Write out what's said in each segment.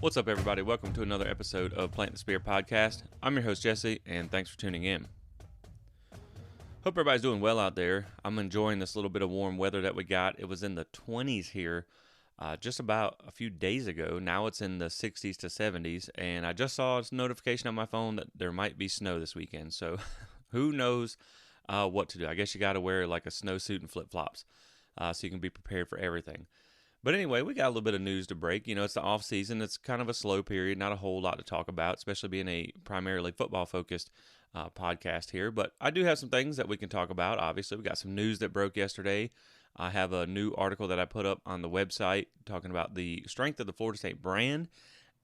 What's up, everybody? Welcome to another episode of Plant the Spear Podcast. I'm your host, Jesse, and thanks for tuning in. Hope everybody's doing well out there. I'm enjoying this little bit of warm weather that we got. It was in the 20s here just about a few days ago. Now it's in the 60s to 70s, and I just saw a notification on my phone that there might be snow this weekend. So who knows what to do. I guess you got to wear like a snowsuit and flip-flops so you can be prepared for everything. But anyway, we got a little bit of news to break. It's the off season. It's kind of a slow period, not a whole lot to talk about, especially being a primarily football-focused podcast here. But I do have some things that we can talk about. Obviously, we got some news that broke yesterday. I have a new article that I put up on the website talking about the strength of the Florida State brand,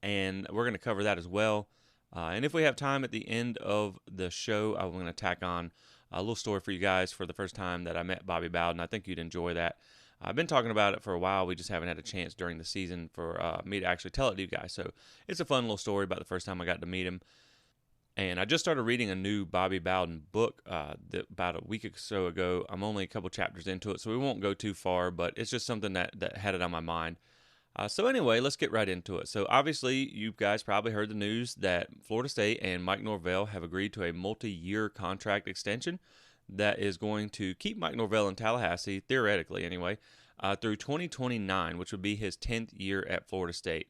and we're going to cover that as well. And if we have time at the end of the show, I'm going to tack on a little story for you guys for the first time that I met Bobby Bowden. I think you'd enjoy that. I've been talking about it for a while. We just haven't had a chance during the season for me to actually tell it to you guys. So it's a fun little story about the first time I got to meet him. And I just started reading a new Bobby Bowden book about a week or so ago. I'm only a couple chapters into it, so we won't go too far, but it's just something that had it on my mind. So anyway, let's get right into it. So obviously, you guys probably heard the news that Florida State and Mike Norvell have agreed to a multi-year contract extension that is going to keep Mike Norvell in Tallahassee, theoretically anyway, through 2029, which would be his 10th year at Florida State.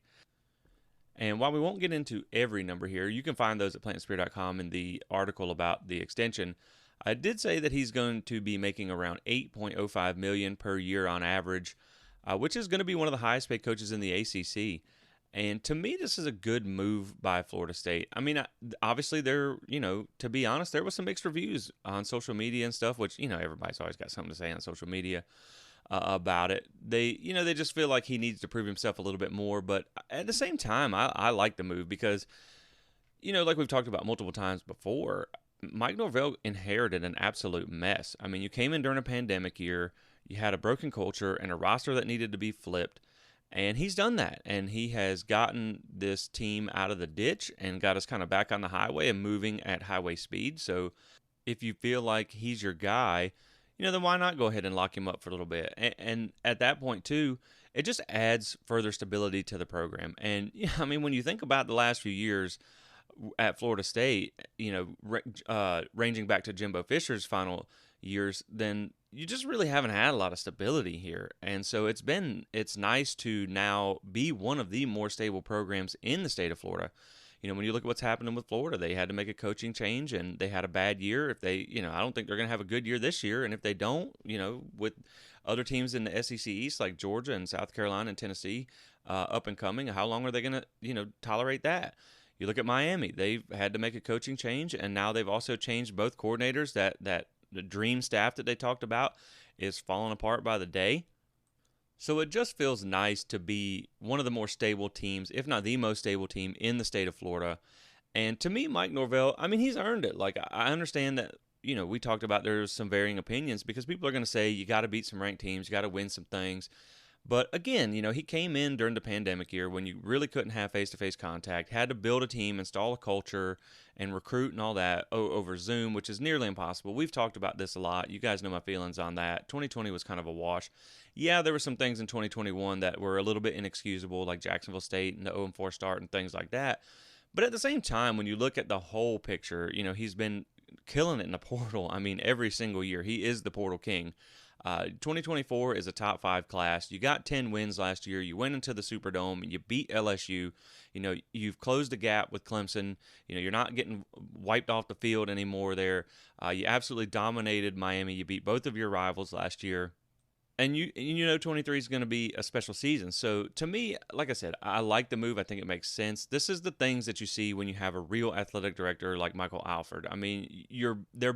And while we won't get into every number here, you can find those at plantspear.com in the article about the extension. I did say that he's going to be making around $8.05 million per year on average, which is going to be one of the highest paid coaches in the ACC. And to me, this is a good move by Florida State. I mean, obviously, to be honest, there was some mixed reviews on social media and stuff, which, everybody's always got something to say on social media about it. They just feel like he needs to prove himself a little bit more. But at the same time, I like the move because, like we've talked about multiple times before, Mike Norvell inherited an absolute mess. I mean, you came in during a pandemic year, you had a broken culture and a roster that needed to be flipped. And he's done that, and he has gotten this team out of the ditch and got us kind of back on the highway and moving at highway speed. So if you feel like he's your guy, then why not go ahead and lock him up for a little bit? And at that point, too, it just adds further stability to the program. And, I mean, when you think about the last few years at Florida State, ranging back to Jimbo Fisher's final years, then you just really haven't had a lot of stability here. And so it's nice to now be one of the more stable programs in the state of Florida. When you look at what's happening with Florida, they had to make a coaching change and they had a bad year. If they, I don't think they're going to have a good year this year. And if they don't, with other teams in the SEC East like Georgia and South Carolina and Tennessee up and coming, how long are they going to, tolerate that? You look at Miami, they've had to make a coaching change, and now they've also changed both coordinators. That the dream staff that they talked about is falling apart by the day. So it just feels nice to be one of the more stable teams, if not the most stable team in the state of Florida. And to me, Mike Norvell, I mean, he's earned it. Like, I understand that, we talked about there's some varying opinions because people are going to say you got to beat some ranked teams, you got to win some things. But again, he came in during the pandemic year when you really couldn't have face-to-face contact, had to build a team, install a culture, and recruit and all that over Zoom, which is nearly impossible. We've talked about this a lot. You guys know my feelings on that. 2020 was kind of a wash. Yeah, there were some things in 2021 that were a little bit inexcusable, like Jacksonville State and the 0-4 start and things like that. But at the same time, when you look at the whole picture, he's been killing it in the portal. I mean, every single year. He is the portal king. 2024 is a top 5 class. You got 10 wins last year. You went into the Superdome. You beat LSU. You've closed the gap with Clemson. You're not getting wiped off the field anymore there. You absolutely dominated Miami. You beat both of your rivals last year. And 23 is going to be a special season. So to me, like I said, I like the move. I think it makes sense. This is the things that you see when you have a real athletic director like Michael Alford. I mean, they're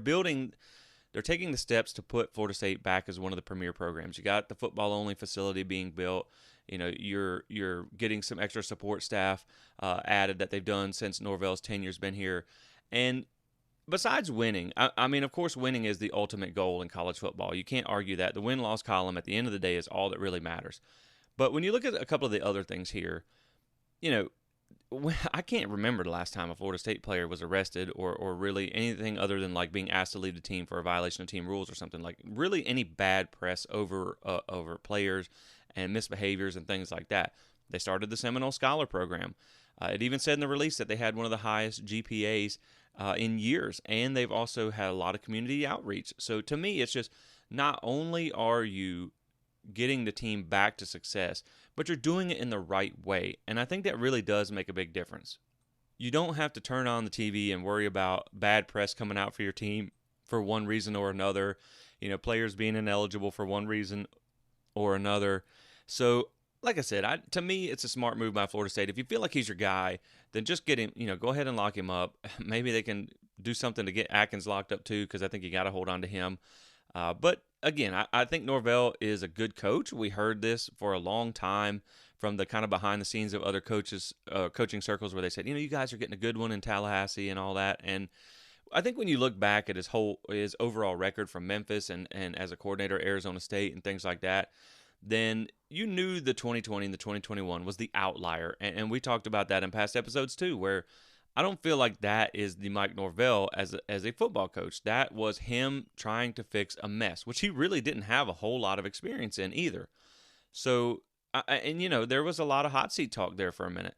taking the steps to put Florida State back as one of the premier programs. You got the football-only facility being built. You're getting some extra support staff added that they've done since Norvell's tenure's been here. And besides winning, I mean, of course, winning is the ultimate goal in college football. You can't argue that. The win-loss column at the end of the day is all that really matters. But when you look at a couple of the other things here, I can't remember the last time a Florida State player was arrested or really anything other than like being asked to leave the team for a violation of team rules or something. Like really any bad press over players and misbehaviors and things like that. They started the Seminole Scholar Program. It even said in the release that they had one of the highest GPAs in years, and they've also had a lot of community outreach. So to me, it's just not only are you getting the team back to success, but you're doing it in the right way, and I think that really does make a big difference. You don't have to turn on the TV and worry about bad press coming out for your team for one reason or another, players being ineligible for one reason or another. So, like I said, to me, it's a smart move by Florida State. If you feel like he's your guy, then just get him, go ahead and lock him up. Maybe they can do something to get Atkins locked up too, because I think you got to hold on to him. But again, I think Norvell is a good coach. We heard this for a long time from the kind of behind the scenes of other coaches, coaching circles, where they said, you guys are getting a good one in Tallahassee and all that. And I think when you look back at his overall record from Memphis and as a coordinator at Arizona State and things like that, then you knew the 2020 and the 2021 was the outlier. And we talked about that in past episodes too, where I don't feel like that is the Mike Norvell as a football coach. That was him trying to fix a mess, which he really didn't have a whole lot of experience in either. So, there was a lot of hot seat talk there for a minute.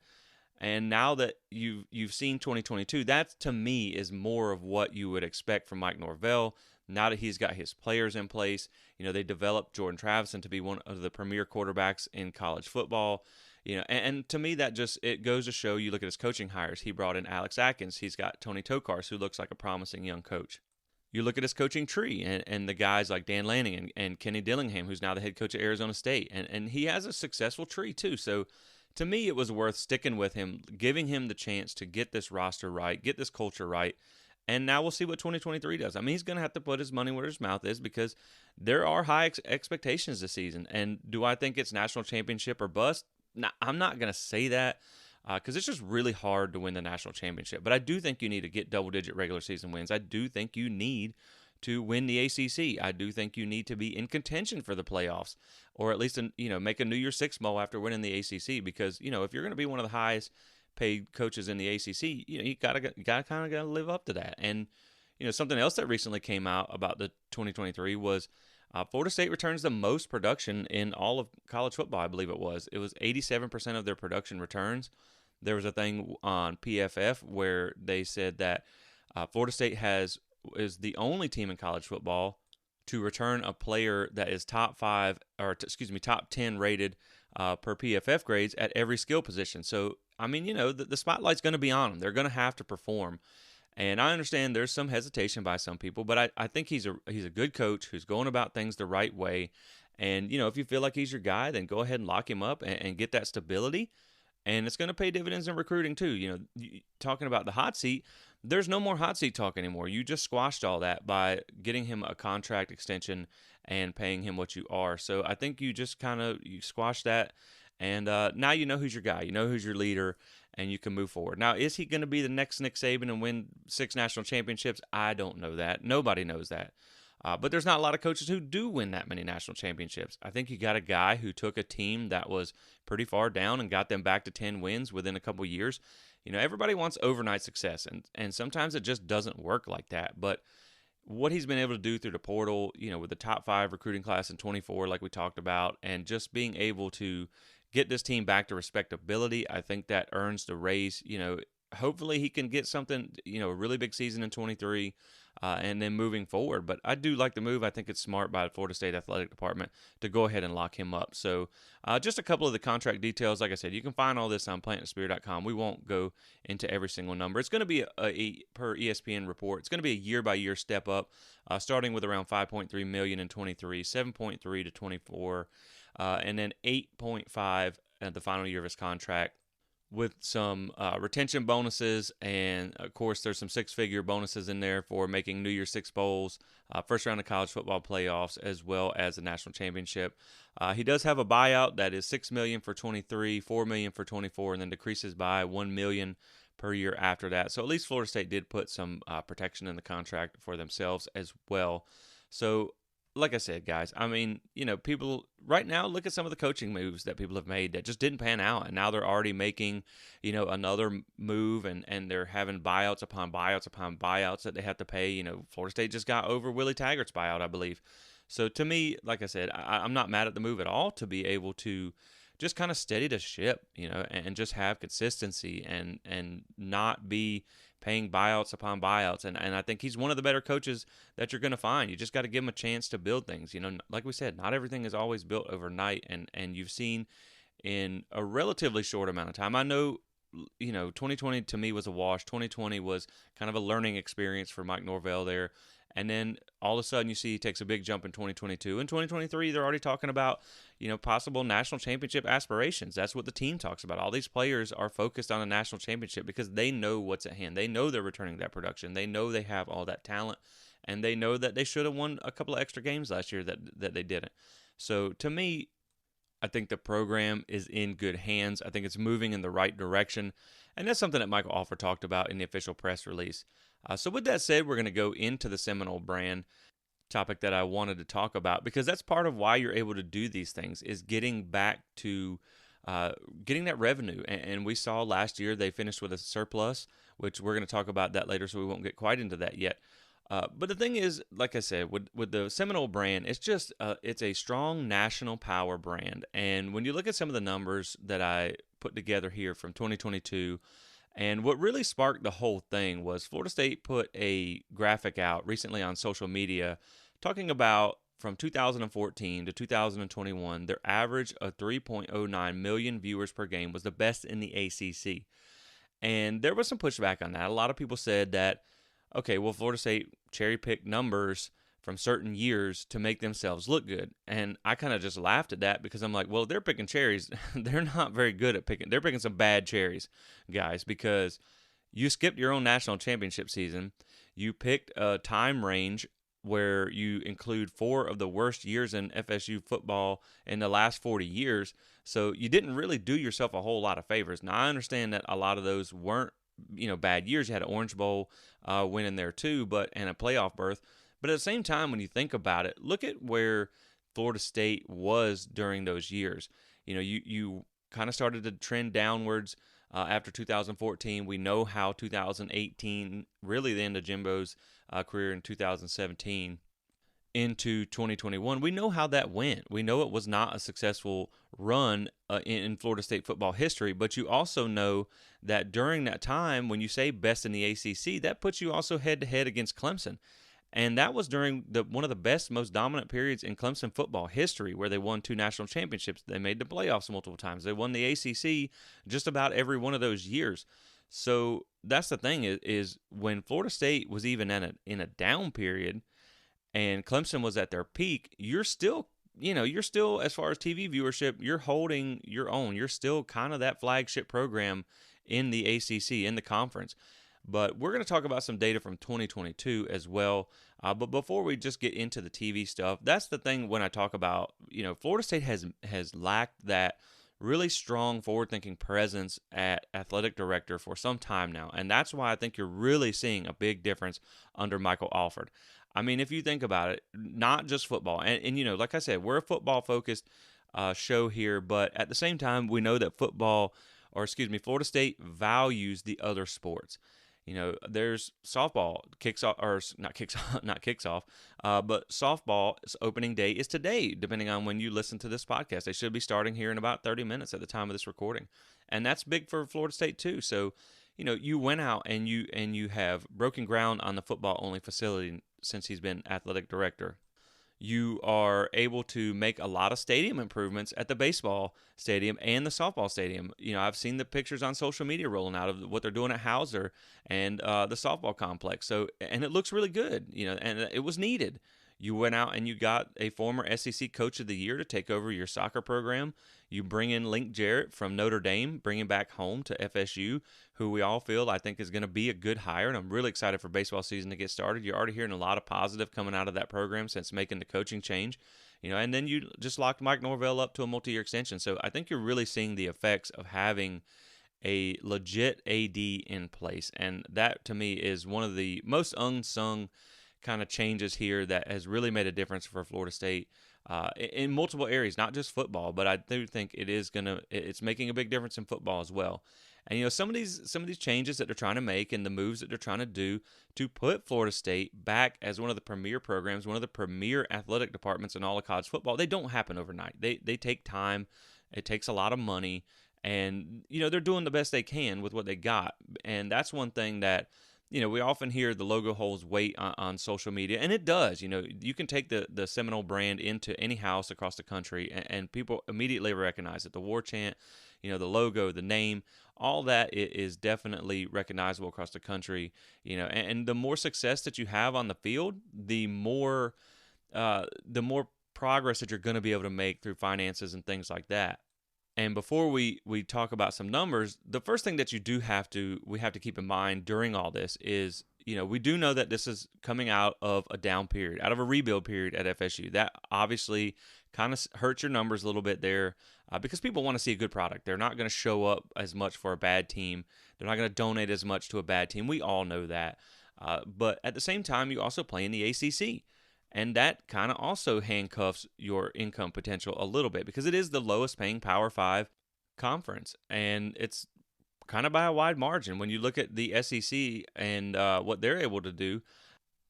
And now that you've seen 2022, that to me is more of what you would expect from Mike Norvell. Now that he's got his players in place, they developed Jordan Travis to be one of the premier quarterbacks in college football. And to me, that just, it goes to show, you look at his coaching hires. He brought in Alex Atkins. He's got Tony Tokars, who looks like a promising young coach. You look at his coaching tree and the guys like Dan Lanning and Kenny Dillingham, who's now the head coach at Arizona State. And he has a successful tree too. So to me, it was worth sticking with him, giving him the chance to get this roster right, get this culture right. And now we'll see what 2023 does. I mean, he's going to have to put his money where his mouth is, because there are high expectations this season. And do I think it's national championship or bust? No, I'm not going to say that, because it's just really hard to win the national championship. But I do think you need to get double-digit regular season wins. I do think you need to win the ACC. I do think you need to be in contention for the playoffs, or at least make a New Year's Six bowl after winning the ACC. Because if you're going to be one of the highest paid coaches in the ACC, you gotta kind of live up to that. And something else that recently came out about the 2023 was Florida State returns the most production in all of college football. I believe it was 87% of their production returns. There was a thing on PFF where they said that Florida State is the only team in college football to return a player that is top 10 rated per PFF grades at every skill position. So, I mean, the spotlight's going to be on them. They're going to have to perform. And I understand there's some hesitation by some people, but I think he's a good coach who's going about things the right way. And, if you feel like he's your guy, then go ahead and lock him up and get that stability. And it's going to pay dividends in recruiting too. Talking about the hot seat, there's no more hot seat talk anymore. You just squashed all that by getting him a contract extension and paying him what you are. So I think you just you squash that. And now you know who's your guy. You know who's your leader, and you can move forward. Now, is he going to be the next Nick Saban and win 6 national championships? I don't know that. Nobody knows that. But there's not a lot of coaches who do win that many national championships. I think you got a guy who took a team that was pretty far down and got them back to 10 wins within a couple years. Everybody wants overnight success, and sometimes it just doesn't work like that. But what he's been able to do through the portal, with the top 5 recruiting class in 24, like we talked about, and just being able to get this team back to respectability, I think that earns the raise. Hopefully he can get something, a really big season in 23, and then moving forward. But I do like the move. I think it's smart by the Florida State Athletic Department to go ahead and lock him up. So just a couple of the contract details. Like I said, you can find all this on plantthespirit.com. We won't go into every single number. It's going to be per ESPN report. It's going to be a year-by-year step up, starting with around $5.3 million in 23, $7.3 to 24, and then $8.5 at the final year of his contract, with some retention bonuses, and of course there's some 6-figure bonuses in there for making New Year's Six bowls, first round of college football playoffs, as well as the national championship. He does have a buyout that is $6 million for 23, $4 million for 24, and then decreases by $1 million per year after that. So at least Florida State did put some protection in the contract for themselves as well. So like I said, guys, I mean, people right now, look at some of the coaching moves that people have made that just didn't pan out. And now they're already making, another move, and they're having buyouts upon buyouts upon buyouts that they have to pay. Florida State just got over Willie Taggart's buyout, I believe. So to me, like I said, I'm not mad at the move at all to be able to just kind of steady the ship, and just have consistency and not be paying buyouts upon buyouts. And I think he's one of the better coaches that you're going to find. You just got to give him a chance to build things. Like we said, not everything is always built overnight, and you've seen in a relatively short amount of time. I know, 2020 to me was a wash. 2020 was kind of a learning experience for Mike Norvell there. And then all of a sudden you see he takes a big jump in 2022. In 2023, they're already talking about, possible national championship aspirations. That's what the team talks about. All these players are focused on a national championship because they know what's at hand. They know they're returning that production. They know they have all that talent. And they know that they should have won a couple of extra games last year that they didn't. So to me, I think the program is in good hands. I think it's moving in the right direction. And that's something that Michael Alford talked about in the official press release. So with that said, we're going to go into the Seminole brand topic that I wanted to talk about, because that's part of why you're able to do these things, is getting back to getting that revenue. And we saw last year they finished with a surplus, which we're going to talk about that later, so we won't get quite into that yet. But the thing is, like I said, with the Seminole brand, it's just it's a strong national power brand. And when you look at some of the numbers that I put together here from 2022, and what really sparked the whole thing was Florida State put a graphic out recently on social media talking about from 2014 to 2021, their average of 3.09 million viewers per game was the best in the ACC. And there was some pushback on that. A lot of people said that, okay, well, Florida State cherry-picked numbers from certain years to make themselves look good. And I kind of just laughed at that because I'm like, well, they're picking cherries. They're not very good at picking. They're picking some bad cherries, guys, because you skipped your own national championship season. You picked a time range where you include 4 of the worst years in FSU football in the last 40 years. So you didn't really do yourself a whole lot of favors. Now, I understand that a lot of those weren't bad years. You had an Orange Bowl win in there too, and a playoff berth. But at the same time, when you think about it, look at where Florida State was during those years. You kind of started to trend downwards after 2014. We know how 2018, really the end of Jimbo's career in 2017 into 2021, we know how that went. We know it was not a successful run in Florida State football history, but you also know that during that time, when you say best in the ACC, that puts you also head-to-head against Clemson. And that was during one of the best, most dominant periods in Clemson football history, where they won 2 national championships. They made the playoffs multiple times. They won the ACC just about every one of those years. So that's the thing is when Florida State was even in a down period and Clemson was at their peak, you're still, as far as TV viewership, you're holding your own. You're still kind of that flagship program in the ACC, in the conference. But we're going to talk about some data from 2022 as well. But before we just get into the TV stuff, that's the thing when I talk about, Florida State has lacked that really strong forward-thinking presence at athletic director for some time now. And that's why I think you're really seeing a big difference under Michael Alford. I mean, if you think about it, not just football. And like I said, we're a football-focused show here. But at the same time, we know that Florida State values the other sports. There's softball but softball's opening day is today, depending on when you listen to this podcast. They should be starting here in about 30 minutes at the time of this recording. And that's big for Florida State too. So, you went out and you have broken ground on the football-only facility since he's been athletic director. You are able to make a lot of stadium improvements at the baseball stadium and the softball stadium. I've seen the pictures on social media rolling out of what they're doing at Hauser and the softball complex. So, and it looks really good, and it was needed. You went out and you got a former SEC Coach of the Year to take over your soccer program. You bring in Link Jarrett from Notre Dame, bring him back home to FSU, who we all feel I think is going to be a good hire. And I'm really excited for baseball season to get started. You're already hearing a lot of positive coming out of that program since making the coaching change. And then you just locked Mike Norvell up to a multi-year extension. So I think you're really seeing the effects of having a legit AD in place. And that, to me, is one of the most unsung kind of changes here that has really made a difference for Florida State in multiple areas, not just football, but I do think it's making a big difference in football as well. And some of these changes that they're trying to make and the moves that they're trying to do to put Florida State back as one of the premier programs, one of the premier athletic departments in all of college football, they don't happen overnight. They take time. It takes a lot of money, and they're doing the best they can with what they got. And that's one thing that we often hear the logo holds weight on social media, and it does. You can take the Seminole brand into any house across the country, and people immediately recognize it. The war chant, the logo, the name, all that is definitely recognizable across the country. And the more success that you have on the field, the more progress that you're going to be able to make through finances and things like that. And before we talk about some numbers, the first thing that we have to keep in mind during all this is, we do know that this is coming out of a down period, out of a rebuild period at FSU. That obviously kind of hurts your numbers a little bit there, because people want to see a good product. They're not going to show up as much for a bad team. They're not going to donate as much to a bad team. We all know that. But at the same time, you also play in the ACC. And that kind of also handcuffs your income potential a little bit, because it is the lowest paying Power 5 conference. And it's kind of by a wide margin. When you look at the SEC and what they're able to do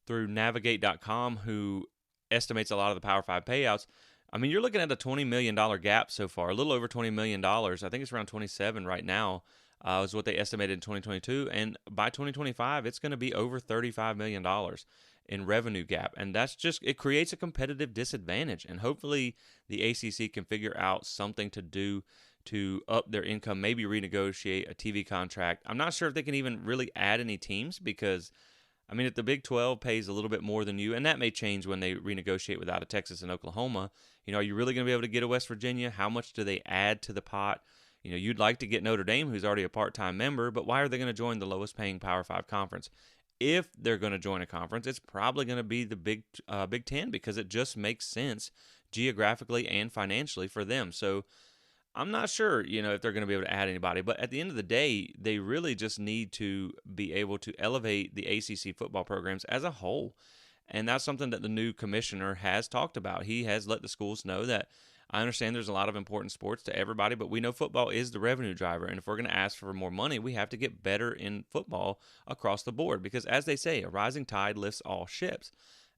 through Navigate.com, who estimates a lot of the Power 5 payouts, I mean, you're looking at a $20 million gap so far, a little over $20 million. I think it's around 27 right now, is what they estimated in 2022. And by 2025, it's going to be over $35 million in revenue gap. And it creates a competitive disadvantage. And hopefully the ACC can figure out something to do to up their income, maybe renegotiate a TV contract. I'm not sure if they can even really add any teams, because I mean, if the Big 12 pays a little bit more than you, and that may change when they renegotiate with out of Texas and Oklahoma, are you really going to be able to get a West Virginia? How much do they add to the pot? You'd like to get Notre Dame, who's already a part-time member, but why are they going to join the lowest paying Power 5 conference? If they're going to join a conference, it's probably going to be the Big 10, because it just makes sense geographically and financially for them. So I'm not sure, if they're going to be able to add anybody. But at the end of the day, they really just need to be able to elevate the ACC football programs as a whole. And that's something that the new commissioner has talked about. He has let the schools know that, I understand there's a lot of important sports to everybody, but we know football is the revenue driver. And if we're going to ask for more money, we have to get better in football across the board. Because as they say, a rising tide lifts all ships.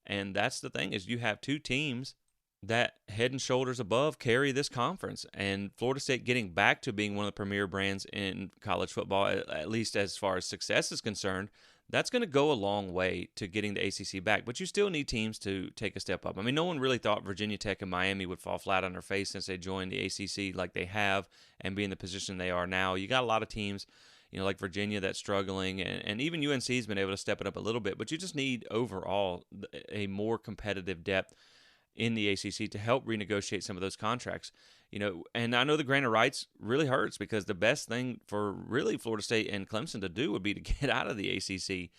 And that's the thing, is you have two teams that head and shoulders above carry this conference. And Florida State getting back to being one of the premier brands in college football, at least as far as success is concerned, that's going to go a long way to getting the ACC back. But you still need teams to take a step up. I mean, no one really thought Virginia Tech and Miami would fall flat on their face since they joined the ACC like they have and be in the position they are now. You got a lot of teams, like Virginia that's struggling, and even UNC's been able to step it up a little bit. But you just need overall a more competitive depth in the ACC to help renegotiate some of those contracts. And I know the grant of rights really hurts, because the best thing for really Florida State and Clemson to do would be to get out of the ACC.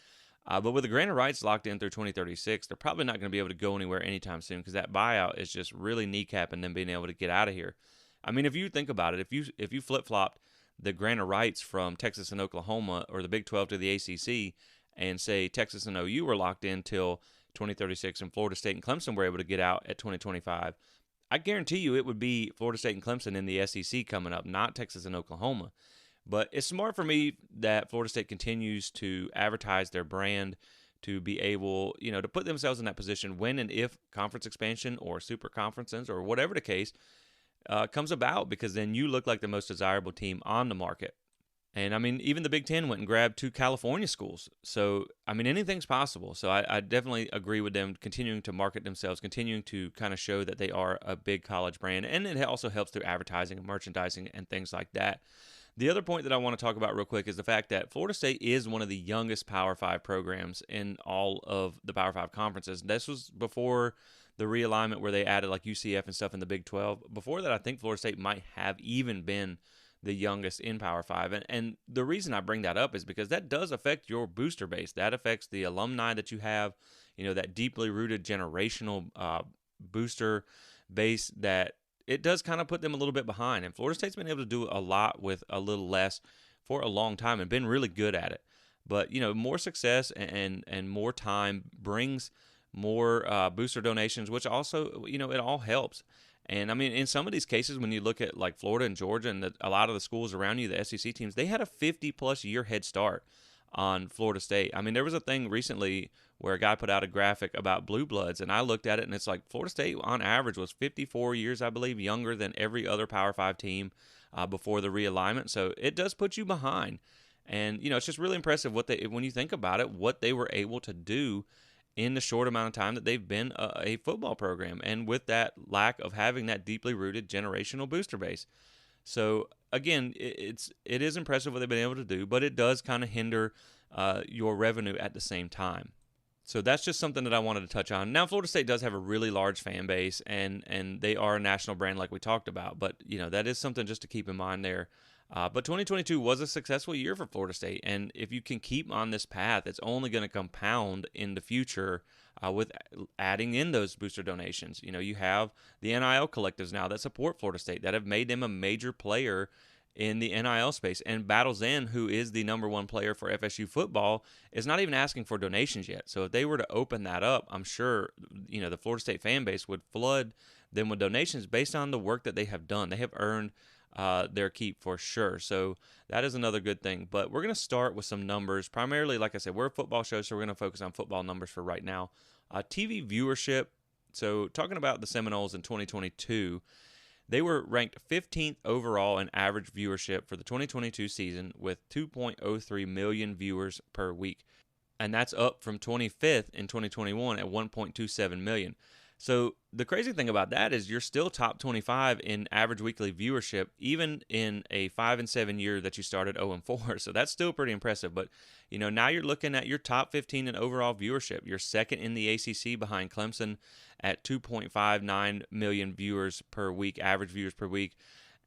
But with the grant of rights locked in through 2036, they're probably not going to be able to go anywhere anytime soon, because that buyout is just really kneecapping them being able to get out of here. I mean, if you think about it, if you flip-flopped the grant of rights from Texas and Oklahoma, or the Big 12 to the ACC, and say Texas and OU were locked in till 2036 and Florida State and Clemson were able to get out at 2025, I guarantee you it would be Florida State and Clemson in the SEC coming up, not Texas and Oklahoma. But it's smart for me that Florida State continues to advertise their brand, to be able, to put themselves in that position when and if conference expansion or super conferences or whatever the case comes about, because then you look like the most desirable team on the market. And I mean, even the Big Ten went and grabbed 2 California schools. So, I mean, anything's possible. So I definitely agree with them continuing to market themselves, continuing to kind of show that they are a big college brand. And it also helps through advertising and merchandising and things like that. The other point that I want to talk about real quick is the fact that Florida State is one of the youngest Power 5 programs in all of the Power 5 conferences. This was before the realignment where they added like UCF and stuff in the Big 12. Before that, I think Florida State might have even been the youngest in Power 5. And the reason I bring that up is because that does affect your booster base. That affects the alumni that you have, that deeply rooted generational booster base, that it does kind of put them a little bit behind. And Florida State's been able to do a lot with a little less for a long time and been really good at it. But, more success and more time brings more booster donations, which also, it all helps. And I mean, in some of these cases, when you look at like Florida and Georgia and a lot of the schools around you, the SEC teams, they had a 50-plus year head start on Florida State. I mean, there was a thing recently where a guy put out a graphic about blue bloods, and I looked at it, and it's like Florida State on average was 54 years, I believe, younger than every other Power 5 team before the realignment. So it does put you behind. And, it's just really impressive when you think about it, what they were able to do in the short amount of time that they've been a football program, and with that lack of having that deeply rooted generational booster base. So again, it is impressive what they've been able to do, but it does kind of hinder your revenue at the same time. So that's just something that I wanted to touch on. Now, Florida State does have a really large fan base, and they are a national brand like we talked about, but that is something just to keep in mind there. But 2022 was a successful year for Florida State, and if you can keep on this path, it's only going to compound in the future with adding in those booster donations. You have the NIL collectives now that support Florida State that have made them a major player in the NIL space. And Battles End, who is the number one player for FSU football, is not even asking for donations yet. So if they were to open that up, I'm sure the Florida State fan base would flood them with donations based on the work that they have done. They have earned their keep for sure. So that is another good thing. But we're going to start with some numbers. Primarily, like I said, we're a football show, so we're going to focus on football numbers for right now. TV viewership. So talking about the Seminoles in 2022, they were ranked 15th overall in average viewership for the 2022 season with 2.03 million viewers per week. And that's up from 25th in 2021 at 1.27 million. So the crazy thing about that is you're still top 25 in average weekly viewership, even in a 5-7 year that you started 0-4. So that's still pretty impressive. But now you're looking at your top 15 in overall viewership. You're second in the ACC behind Clemson at 2.59 million viewers per week, average viewers per week.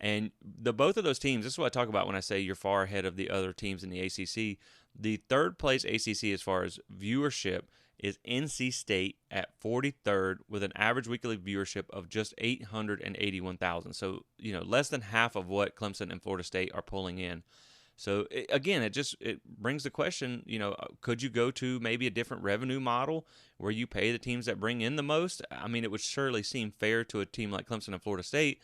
And both of those teams, this is what I talk about when I say you're far ahead of the other teams in the ACC. The third place ACC as far as viewership is NC State at 43rd with an average weekly viewership of just 881,000. So, less than half of what Clemson and Florida State are pulling in. So, it brings the question, could you go to maybe a different revenue model where you pay the teams that bring in the most? I mean, it would surely seem fair to a team like Clemson and Florida State,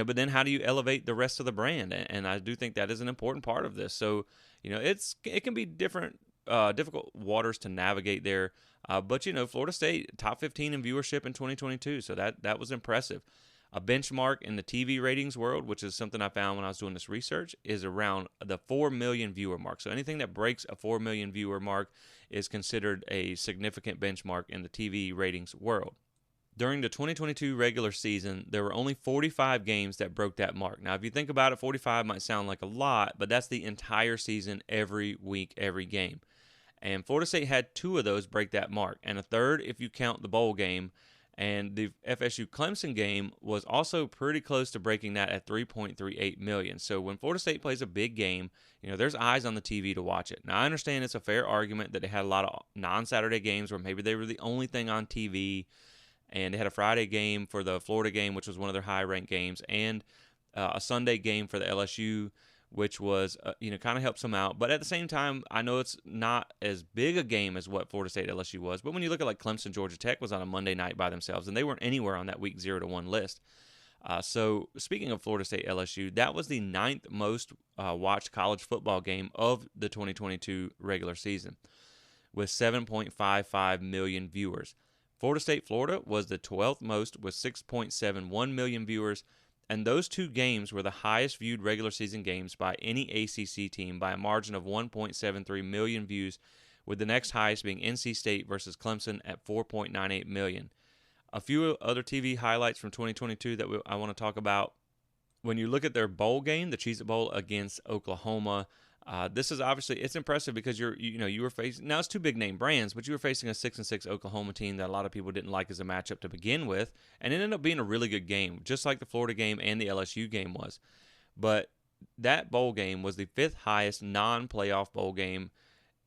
but then how do you elevate the rest of the brand? And I do think that is an important part of this. So, it can be different. Difficult waters to navigate there. But, Florida State, top 15 in viewership in 2022. So that was impressive. A benchmark in the TV ratings world, which is something I found when I was doing this research, is around the 4 million viewer mark. So anything that breaks a 4 million viewer mark is considered a significant benchmark in the TV ratings world. During the 2022 regular season, there were only 45 games that broke that mark. Now, if you think about it, 45 might sound like a lot, but that's the entire season, every week, every game. And Florida State had 2 of those break that mark, and a third if you count the bowl game. And the FSU Clemson game was also pretty close to breaking that at 3.38 million. So when Florida State plays a big game, there's eyes on the TV to watch it. Now, I understand it's a fair argument that they had a lot of non-Saturday games where maybe they were the only thing on TV, and they had a Friday game for the Florida game, which was one of their high-ranked games, and a Sunday game for the LSU, which was, kind of helps them out. But at the same time, I know it's not as big a game as what Florida State LSU was. But when you look at like Clemson, Georgia Tech was on a Monday night by themselves, and they weren't anywhere on that week 0-1 list. So speaking of Florida State LSU, that was the 9th most watched college football game of the 2022 regular season with 7.55 million viewers. Florida State, Florida was the 12th most with 6.71 million viewers. And those 2 games were the highest viewed regular season games by any ACC team by a margin of 1.73 million views, with the next highest being NC State versus Clemson at 4.98 million. A few other TV highlights from 2022 that I want to talk about. When you look at their bowl game, the Cheez-It Bowl against Oklahoma, this is obviously, it's impressive because you were facing, now it's 2 big name brands, but you were facing a 6-6 Oklahoma team that a lot of people didn't like as a matchup to begin with, and it ended up being a really good game, just like the Florida game and the LSU game was. But that bowl game was the 5th highest non-playoff bowl game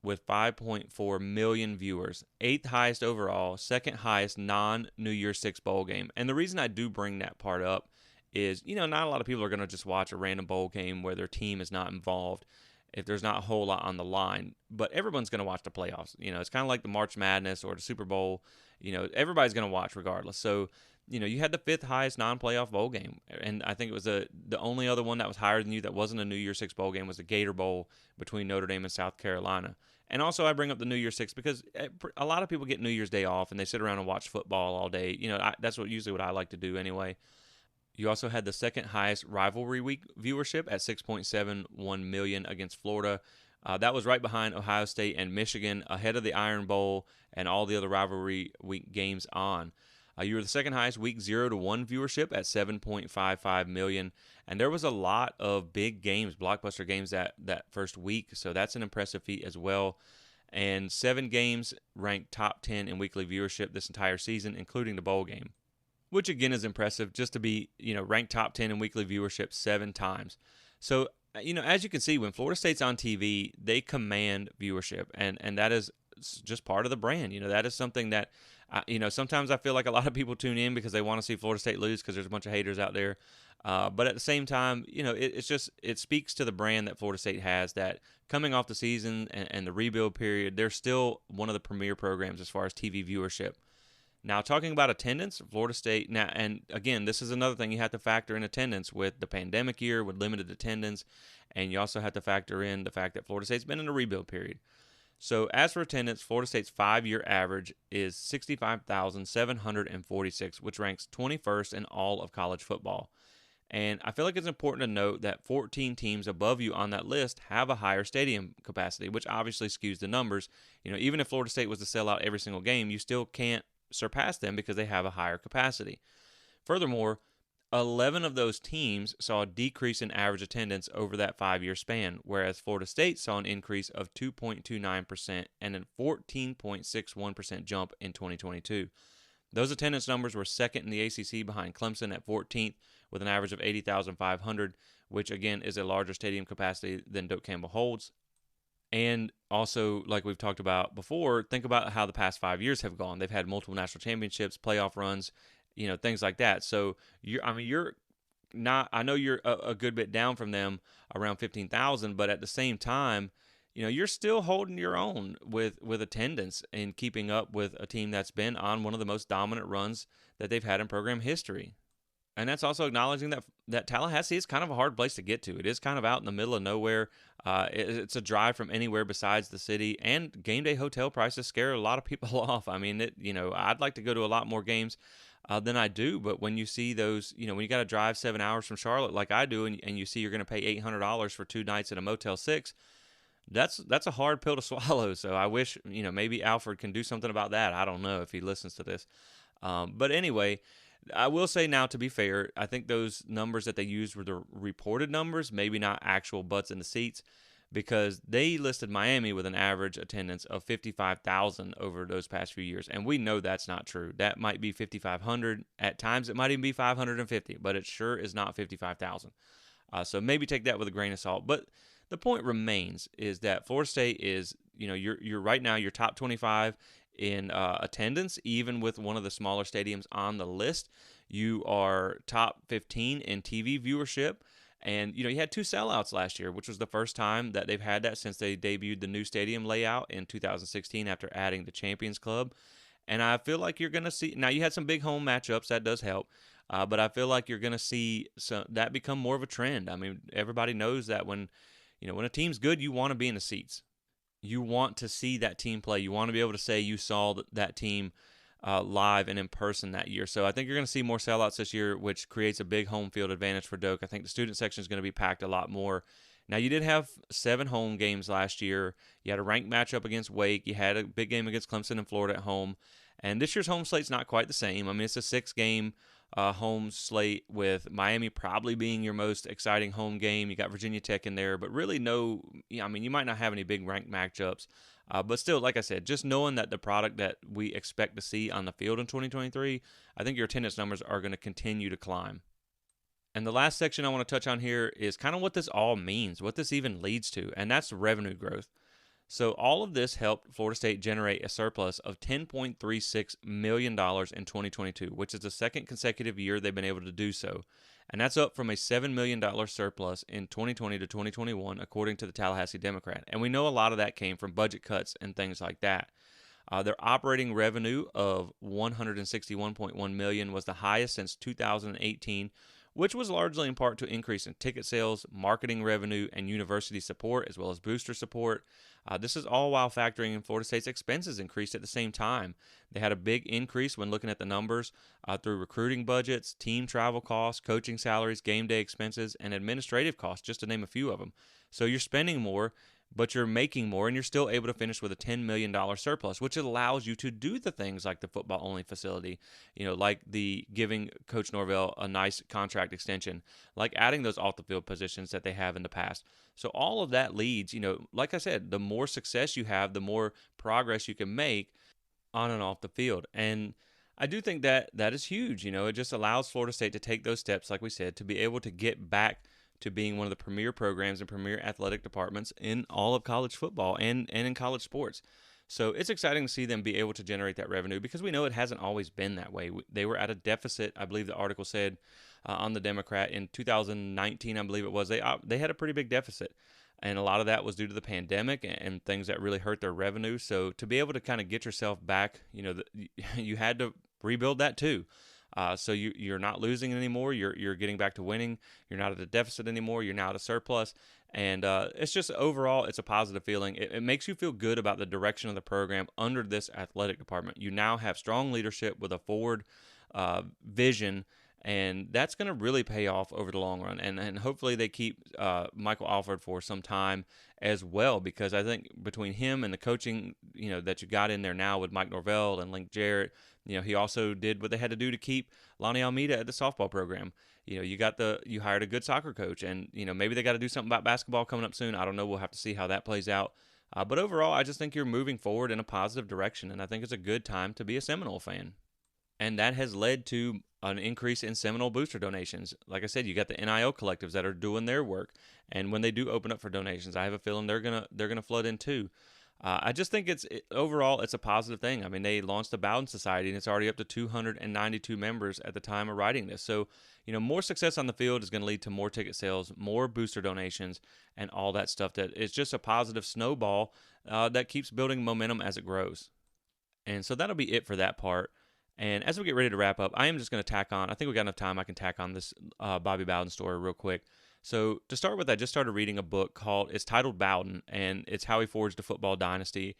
with 5.4 million viewers, 8th highest overall, 2nd highest non-New Year's Six bowl game. And the reason I do bring that part up is, not a lot of people are going to just watch a random bowl game where their team is not involved if there's not a whole lot on the line. But everyone's going to watch the playoffs. It's kind of like the March Madness or the Super Bowl. everybody's going to watch regardless. So, you had the fifth highest non-playoff bowl game, and I think it was the only other one that was higher than you that wasn't a New Year's Six bowl game was the Gator Bowl between Notre Dame and South Carolina. And also, I bring up the New Year's Six because a lot of people get New Year's Day off and they sit around and watch football all day. That's usually what I like to do anyway. You also had the second highest rivalry week viewership at 6.71 million against Florida. That was right behind Ohio State and Michigan, ahead of the Iron Bowl and all the other rivalry week games on. You were the second highest week 0 to 1 viewership at 7.55 million. And there was a lot of big games, blockbuster games that first week. So that's an impressive feat as well. And 7 games ranked top 10 in weekly viewership this entire season, including the bowl game, which again is impressive just to be, ranked top 10 in weekly viewership 7 times. So, as you can see, when Florida State's on TV, they command viewership, and that is just part of the brand. That is something that, sometimes I feel like a lot of people tune in because they want to see Florida State lose because there's a bunch of haters out there. But at the same time, it speaks to the brand that Florida State has, that coming off the season and the rebuild period, they're still one of the premier programs as far as TV viewership. Now, talking about attendance, Florida State, now, and again, this is another thing you have to factor in attendance with the pandemic year, with limited attendance, and you also have to factor in the fact that Florida State's been in a rebuild period. So, as for attendance, Florida State's 5-year average is 65,746, which ranks 21st in all of college football. And I feel like it's important to note that 14 teams above you on that list have a higher stadium capacity, which obviously skews the numbers. Even if Florida State was to sell out every single game, you still can't surpass them because they have a higher capacity. Furthermore, 11 of those teams saw a decrease in average attendance over that 5-year span, whereas Florida State saw an increase of 2.29% and a 14.61% jump in 2022. Those attendance numbers were second in the ACC behind Clemson at 14th with an average of 80,500, which again is a larger stadium capacity than Doak Campbell holds. And also, like we've talked about before, think about how the past 5 years have gone. They've had multiple national championships, playoff runs, things like that. So you're not. I know you're a good bit down from them, around 15,000, but at the same time, you're still holding your own with attendance and keeping up with a team that's been on one of the most dominant runs that they've had in program history. And that's also acknowledging that Tallahassee is kind of a hard place to get to. It is kind of out in the middle of nowhere. It's a drive from anywhere besides the city, and game day hotel prices scare a lot of people off. I mean, I'd like to go to a lot more games than I do, but when you see those, when you got to drive 7 hours from Charlotte like I do, and you see you're going to pay $800 for 2 nights at a Motel 6, that's a hard pill to swallow. So I wish, maybe Alfred can do something about that. I don't know if he listens to this. But anyway, I will say now, to be fair, I think those numbers that they used were the reported numbers, maybe not actual butts in the seats, because they listed Miami with an average attendance of 55,000 over those past few years. And we know that's not true. That might be 5,500. At times, it might even be 550, but it sure is not 55,000. So maybe take that with a grain of salt. But the point remains is that Florida State is, you're right now, you're top 25 in attendance, even with one of the smaller stadiums on the list. You are top 15 in TV viewership. And, you had 2 sellouts last year, which was the first time that they've had that since they debuted the new stadium layout in 2016 after adding the Champions Club. And I feel like you're going to see, now you had some big home matchups, that does help. But I feel like you're going to see that become more of a trend. I mean, everybody knows that when a team's good, you want to be in the seats. You want to see that team play. You want to be able to say you saw that team live and in person that year. So I think you're going to see more sellouts this year, which creates a big home field advantage for Doak. I think the student section is going to be packed a lot more. Now, you did have 7 home games last year. You had a ranked matchup against Wake. You had a big game against Clemson and Florida at home. And this year's home slate's not quite the same. I mean, it's a 6-game home slate, with Miami probably being your most exciting home game. You got Virginia Tech in there, but really you might not have any big ranked matchups. But still, like I said, just knowing that the product that we expect to see on the field in 2023, I think your attendance numbers are going to continue to climb. And the last section I want to touch on here is kind of what this all means, what this even leads to, and that's revenue growth. So all of this helped Florida State generate a surplus of $10.36 million in 2022, which is the second consecutive year they've been able to do so. And that's up from a $7 million surplus in 2020 to 2021, according to the Tallahassee Democrat. And we know a lot of that came from budget cuts and things like that. Their operating revenue of $161.1 million was the highest since 2018, which was largely in part to increase in ticket sales, marketing revenue, and university support, as well as booster support. This is all while factoring in Florida State's expenses increased at the same time. They had a big increase when looking at the numbers through recruiting budgets, team travel costs, coaching salaries, game day expenses, and administrative costs, just to name a few of them. So you're spending more, but you're making more, and you're still able to finish with a $10 million surplus, which allows you to do the things like the football-only facility, like the giving Coach Norvell a nice contract extension, like adding those off-the-field positions that they have in the past. So all of that leads, like I said, the more success you have, the more progress you can make on and off the field. And I do think that that is huge. It just allows Florida State to take those steps, like we said, to be able to get back to being one of the premier programs and premier athletic departments in all of college football and in college sports. So it's exciting to see them be able to generate that revenue because we know it hasn't always been that way. They were at a deficit, I believe the article said, on the Democrat in 2019, I believe it was. They had a pretty big deficit, and a lot of that was due to the pandemic and things that really hurt their revenue. So to be able to kind of get yourself back, you had to rebuild that too. So you're not losing anymore. You're getting back to winning. You're not at a deficit anymore. You're now at a surplus. And it's just overall, it's a positive feeling. It makes you feel good about the direction of the program under this athletic department. You now have strong leadership with a forward vision, and that's going to really pay off over the long run. And hopefully they keep Michael Alford for some time as well, because I think between him and the coaching, that you got in there now with Mike Norvell and Link Jarrett, he also did what they had to do to keep Lonnie Almeida at the softball program. You hired a good soccer coach, and maybe they got to do something about basketball coming up soon. I don't know. We'll have to see how that plays out. But overall, I just think you're moving forward in a positive direction, and I think it's a good time to be a Seminole fan. And that has led to an increase in Seminole booster donations. Like I said, you got the NIL collectives that are doing their work, and when they do open up for donations, I have a feeling they're gonna flood in too. I just think overall it's a positive thing. I mean, they launched the Bowden Society, and it's already up to 292 members at the time of writing this. So, more success on the field is going to lead to more ticket sales, more booster donations, and all that stuff. That it's just a positive snowball that keeps building momentum as it grows. And so that'll be it for that part. And as we get ready to wrap up, I am just going to tack on. I think we got enough time. I can tack on this Bobby Bowden story real quick. So to start with, I just started reading a book it's titled Bowden, and it's how he forged a football dynasty.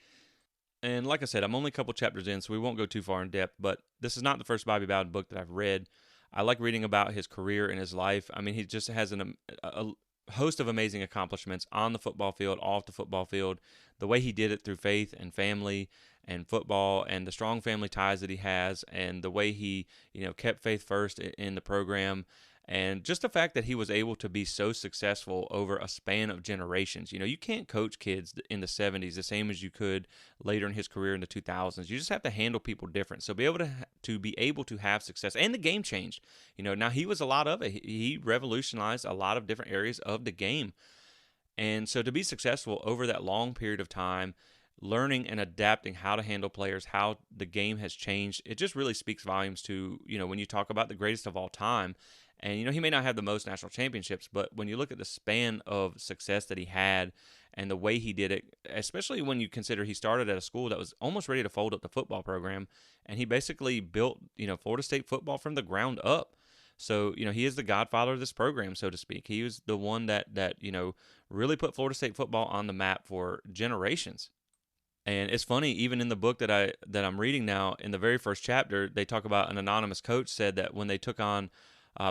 And like I said, I'm only a couple chapters in, so we won't go too far in depth, but this is not the first Bobby Bowden book that I've read. I like reading about his career and his life. I mean, he just has a host of amazing accomplishments on the football field, off the football field, the way he did it through faith and family and football and the strong family ties that he has, and the way he, kept faith first in the program. And just the fact that he was able to be so successful over a span of generations. You can't coach kids in the 70s the same as you could later in his career in the 2000s. You just have to handle people different. So be able to have success. And the game changed. Now he was a lot of it. He revolutionized a lot of different areas of the game. And so to be successful over that long period of time, learning and adapting how to handle players, how the game has changed, it just really speaks volumes to, when you talk about the greatest of all time. And, he may not have the most national championships, but when you look at the span of success that he had and the way he did it, especially when you consider he started at a school that was almost ready to fold up the football program, and he basically built, Florida State football from the ground up. So, he is the godfather of this program, so to speak. He was the one that really put Florida State football on the map for generations. And it's funny, even in the book that I'm reading now, in the very first chapter, they talk about an anonymous coach said that when they took on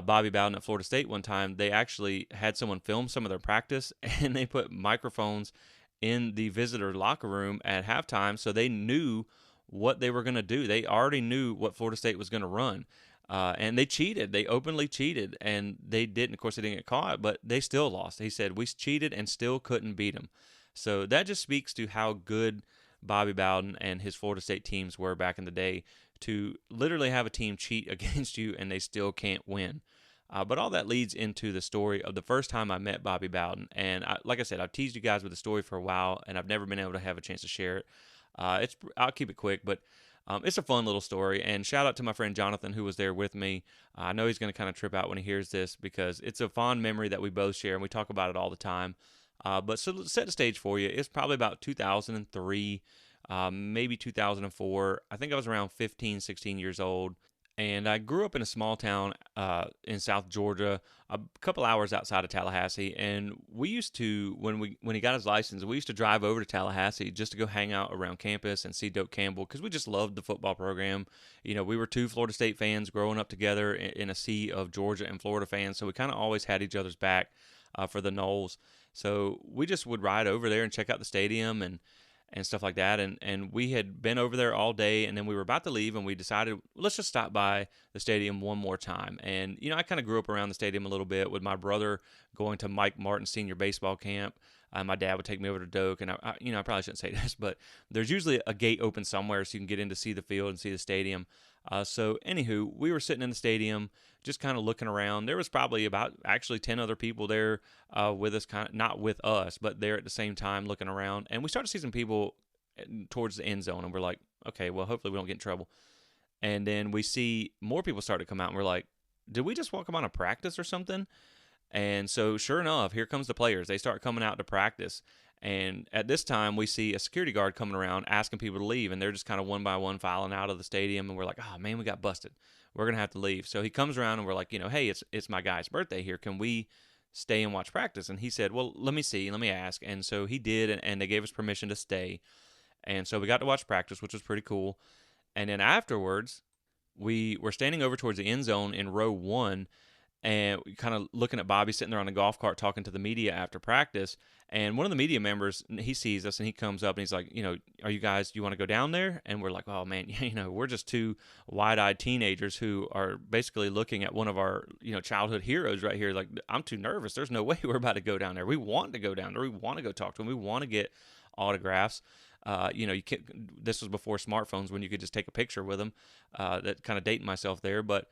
Bobby Bowden at Florida State one time, they actually had someone film some of their practice, and they put microphones in the visitor locker room at halftime, so they knew what they were going to do. They already knew what Florida State was going to run, and they cheated. They openly cheated, and they didn't. Of course, they didn't get caught, but they still lost. He said, "We cheated and still couldn't beat them." So that just speaks to how good Bobby Bowden and his Florida State teams were back in the day, to literally have a team cheat against you and they still can't win. But all that leads into the story of the first time I met Bobby Bowden. And like I said, I've teased you guys with the story for a while, and I've never been able to have a chance to share it. I'll keep it quick, but it's a fun little story. And shout out to my friend Jonathan, who was there with me. I know he's going to kind of trip out when he hears this, because it's a fond memory that we both share, and we talk about it all the time. But so let's set the stage for you. It's probably about 2003. maybe 2004. I think I was around 15, 16 years old. And I grew up in a small town in South Georgia, a couple hours outside of Tallahassee. And we used to, when he got his license, we used to drive over to Tallahassee just to go hang out around campus and see Doak Campbell because we just loved the football program. We were two Florida State fans growing up together in a sea of Georgia and Florida fans, so we kind of always had each other's back for the Noles. So we just would ride over there and check out the stadium and stuff like that. And we had been over there all day, and then we were about to leave, and we decided, let's just stop by the stadium one more time. And, I kind of grew up around the stadium a little bit with my brother going to Mike Martin's senior baseball camp. My dad would take me over to Doak, and I probably shouldn't say this, but there's usually a gate open somewhere so you can get in to see the field and see the stadium. So anywho, we were sitting in the stadium just kind of looking around. There was probably about actually 10 other people there with us, kind of not with us, but there at the same time looking around. And we started to see some people towards the end zone, and we're like, okay, well, hopefully we don't get in trouble. And then we see more people start to come out, and we're like, did we just walk up on a practice or something? And so sure enough, here comes the players. They start coming out to practice. And at this time, we see a security guard coming around asking people to leave, and they're just kind of one by one filing out of the stadium. And we're like, oh, man, we got busted. We're going to have to leave. So he comes around, and we're like, hey, it's my guy's birthday here. Can we stay and watch practice? And he said, well, let me see. Let me ask. And so he did, and they gave us permission to stay. And so we got to watch practice, which was pretty cool. And then afterwards, we were standing over towards the end zone in row 1, and kind of looking at Bobby sitting there on a golf cart talking to the media after practice. And one of the media members, he sees us, and he comes up, and he's like, are you guys, do you want to go down there? And we're like, oh, man, we're just two wide-eyed teenagers who are basically looking at one of our, childhood heroes right here. Like, I'm too nervous. There's no way we're about to go down there. We want to go down there. We want to go talk to him. We want to get autographs. You can't, this was before smartphones when you could just take a picture with them. That kind of dating myself there, but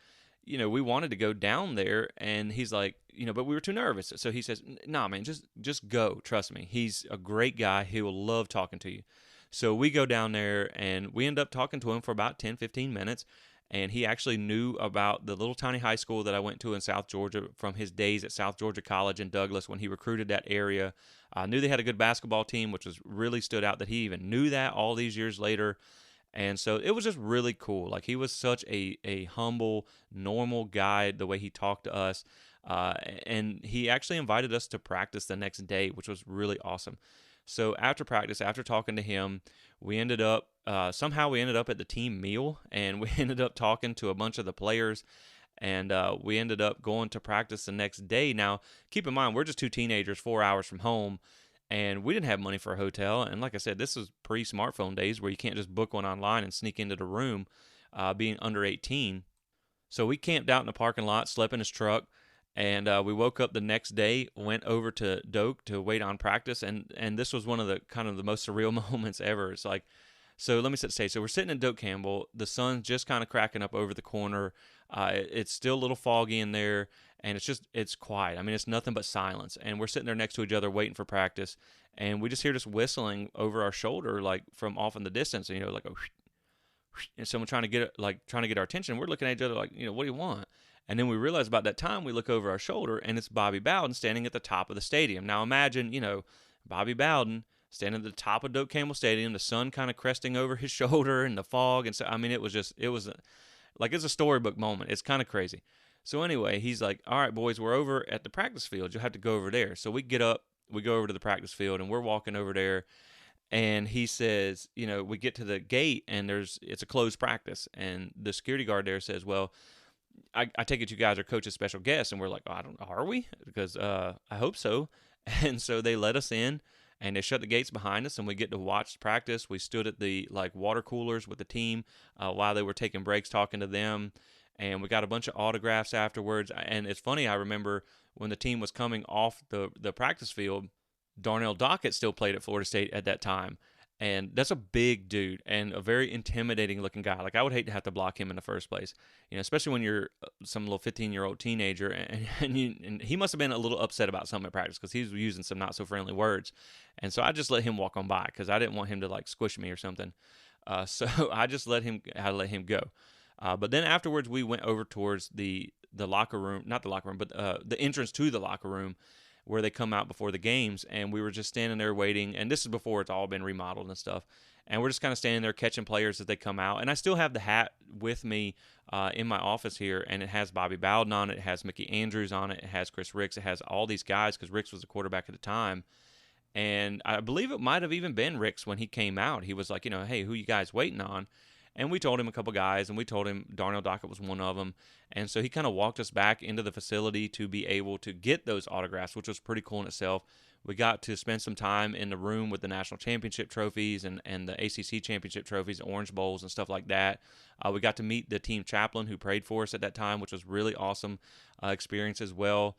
we wanted to go down there, and he's like, but we were too nervous. So he says, nah, man, just go. Trust me. He's a great guy. He will love talking to you. So we go down there, and we end up talking to him for about 10, 15 minutes. And he actually knew about the little tiny high school that I went to in South Georgia from his days at South Georgia College in Douglas when he recruited that area. I knew they had a good basketball team, which was really stood out that he even knew that all these years later. And so it was just really cool. Like, he was such a humble, normal guy, the way he talked to us. And he actually invited us to practice the next day, which was really awesome. So after practice, after talking to him, we ended up, somehow we ended up at the team meal, and we ended up talking to a bunch of the players, and we ended up going to practice the next day. Now, keep in mind, we're just two teenagers 4 hours from home, and we didn't have money for a hotel. And like I said, this was pre-smartphone days where you can't just book one online and sneak into the room, being under 18. So we camped out in the parking lot, slept in his truck, and we woke up the next day, went over to Doak to wait on practice, and this was one of the kind of the most surreal moments ever. It's like, so let me set the stage. So we're sitting in Doak Campbell. The sun's just kind of cracking up over the corner. It's still a little foggy in there, and it's quiet. I mean, it's nothing but silence. And we're sitting there next to each other waiting for practice, and we just hear this whistling over our shoulder, like from off in the distance, like a and someone trying to get our attention. We're looking at each other like, what do you want? And then we realize about that time we look over our shoulder, and it's Bobby Bowden standing at the top of the stadium. Now imagine, Bobby Bowden standing at the top of Doak Campbell Stadium, the sun kind of cresting over his shoulder and the fog. And so, I mean, it's a storybook moment. It's kind of crazy. So anyway, he's like, all right, boys, we're over at the practice field. You'll have to go over there. So we get up, we go over to the practice field, and we're walking over there. And he says, we get to the gate, and it's a closed practice. And the security guard there says, well, I take it you guys are coach's special guests. And we're like, are we? Because I hope so. And so they let us in, and they shut the gates behind us, and we get to watch practice. We stood at the water coolers with the team while they were taking breaks, talking to them, and we got a bunch of autographs afterwards. And it's funny, I remember when the team was coming off the practice field, Darnell Dockett still played at Florida State at that time. And that's a big dude and a very intimidating looking guy. Like, I would hate to have to block him in the first place, especially when you're some little 15-year-old teenager. And he must have been a little upset about something at practice because he was using some not so friendly words. And so I just let him walk on by because I didn't want him to squish me or something. So I just let him go. But then afterwards, we went over towards the locker room, not the locker room, but the entrance to the locker room, where they come out before the games, and we were just standing there waiting, and this is before it's all been remodeled and stuff, and we're just kind of standing there catching players as they come out, and I still have the hat with me in my office here, and it has Bobby Bowden on it, it has Mickey Andrews on it, it has Chris Ricks, it has all these guys, because Ricks was the quarterback at the time, and I believe it might have even been Ricks when he came out. He was like, hey, who you guys waiting on? And we told him a couple guys, and we told him Darnell Dockett was one of them. And so he kind of walked us back into the facility to be able to get those autographs, which was pretty cool in itself. We got to spend some time in the room with the national championship trophies and the ACC championship trophies, Orange Bowls, and stuff like that. We got to meet the team chaplain who prayed for us at that time, which was really awesome experience as well.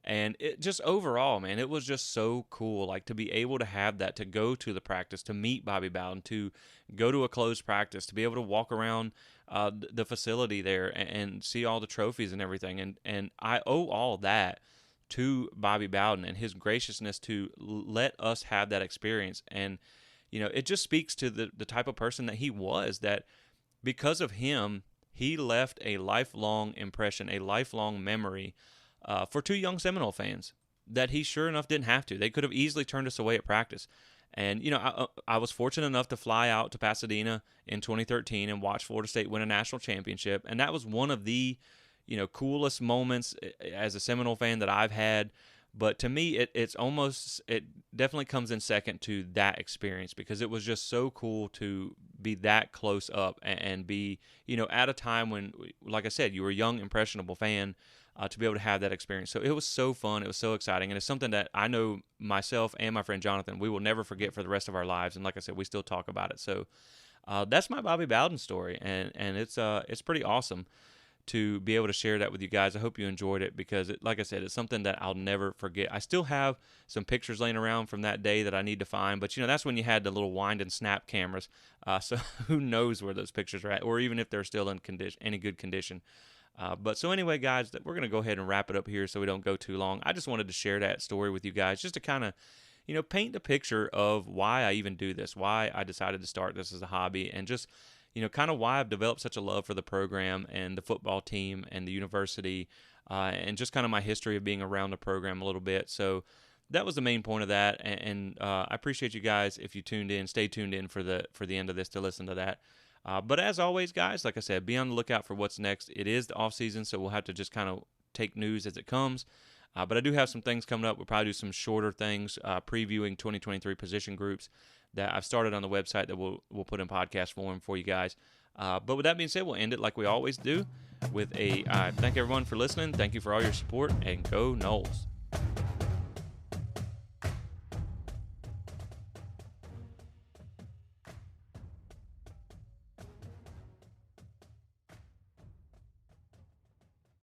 And it just overall, man, it was just so cool, like to be able to have that, to go to the practice, to meet Bobby Bowden, to go to a closed practice, to be able to walk around the facility there and see all the trophies and everything. And I owe all that to Bobby Bowden and his graciousness to let us have that experience. And, it just speaks to the type of person that he was, that because of him, he left a lifelong impression, a lifelong memory for two young Seminole fans that he sure enough didn't have to. They could have easily turned us away at practice. And, I was fortunate enough to fly out to Pasadena in 2013 and watch Florida State win a national championship. And that was one of the, coolest moments as a Seminole fan that I've had. But to me, it definitely comes in second to that experience, because it was just so cool to be that close up and be, at a time when, like I said, you were a young, impressionable fan. To be able to have that experience. So it was so fun. It was so exciting. And it's something that I know myself and my friend Jonathan, we will never forget for the rest of our lives. And like I said, we still talk about it. So that's my Bobby Bowden story. And it's pretty awesome to be able to share that with you guys. I hope you enjoyed it, because like I said, it's something that I'll never forget. I still have some pictures laying around from that day that I need to find. But, that's when you had the little wind and snap cameras. So who knows where those pictures are at, or even if they're still in any good condition. But so anyway, guys, we're going to go ahead and wrap it up here so we don't go too long. I just wanted to share that story with you guys, just to kind of, paint the picture of why I even do this, why I decided to start this as a hobby, and just, kind of why I've developed such a love for the program and the football team and the university, and just kind of my history of being around the program a little bit. So that was the main point of that. And I appreciate you guys if you stay tuned in for the end of this to listen to that. But as always, guys, like I said, be on the lookout for what's next. It is the off season, so we'll have to just kind of take news as it comes. But I do have some things coming up. We'll probably do some shorter things, previewing 2023 position groups that I've started on the website that we'll put in podcast form for you guys. But with that being said, we'll end it like we always do with thank everyone for listening. Thank you for all your support, and go Noles.